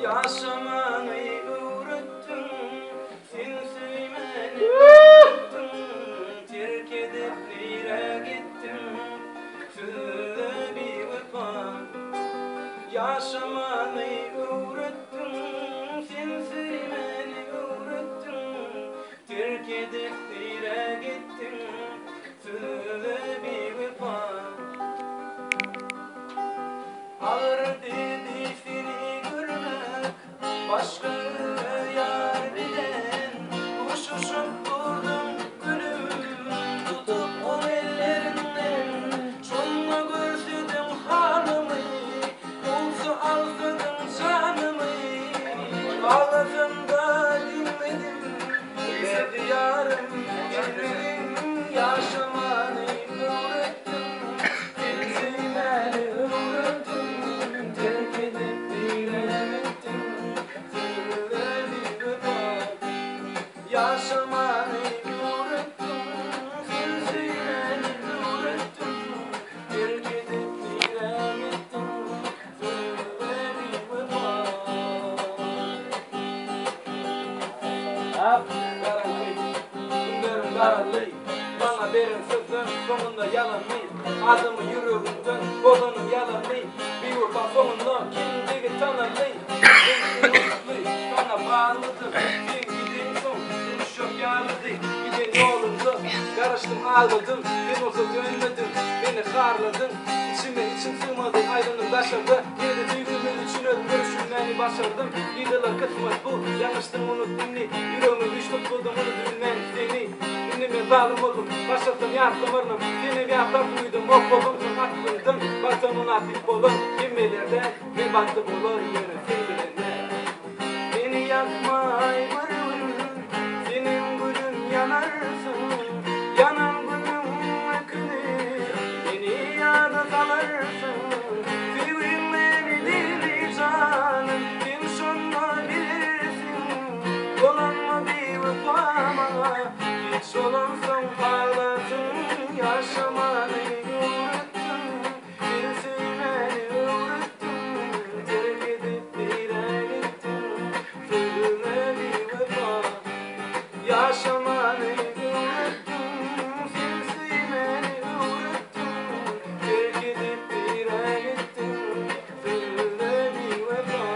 Yaşamayı öğrettin, sen sevmeni öğrettin, terk edip nereye gittin, söyle bir vefa. Yaşamayı öğrettin, sen sevmeni öğrettin, terk edip nereye gittin, söyle bir vefa. Ağır dedi seni görmek, başka yar bilen, uçuşup durdum gülüm, tutup o ellerinden, şonla görsüdüm halımı, olsa alsadım canımı, ağlasam da dinmedim, verdi yarım, gelmedim, yaşamanı öğrettim, seni sevmeni öğrettim, terk edip direnettim, söyle bir vefa. Yaşamanı öğrettim, seni sevmeni öğrettim, terk edip direnettim, söyle bir vefa. Günlerim karalı, bana verin sözün sonunda yalanmayın. Adımı yüreğimden, bozanın yalanmayın. Bir vefa sonunda kimliği tanırlayın. Ben unutlu, sana bağlıdır. Sen gidin son, dönüş yok yarlıdı. Giden yolumda, karıştım ağladım. Ben olsa dönmedim, beni harladın. İçime içim sığmadı, aydınım taşırdı. Yine de duygumun için öldüm, görüşümden başardım. Lideler kısmet bu, yanlıştım unuttum ne. Yüreğimi düştüm buldum, unuttum ben seni. Dinleme zalim oldum, başlattım yardım arnım. Seni bir yaprak duydum, ok oldum, çok aklıydım. Baktımın atip olur, kimmelerden. Bir baktım olur, yönü sevgilerden. Beni yakmay varım, senin gülün yanarsın. Yanan gülüm akılır, beni yada salarsın. Sevim beni deli canım, sen şunla bilirsin. Dolanma bir vefama, hiç olansan parlasın. Yaşamanı öğrettim, seni sevmeni öğrettim, terk edip direnettim, söyle bir vefa. Yaşamanı öğrettim, seni sevmeni öğrettim, terk edip direnettim, söyle bir vefa.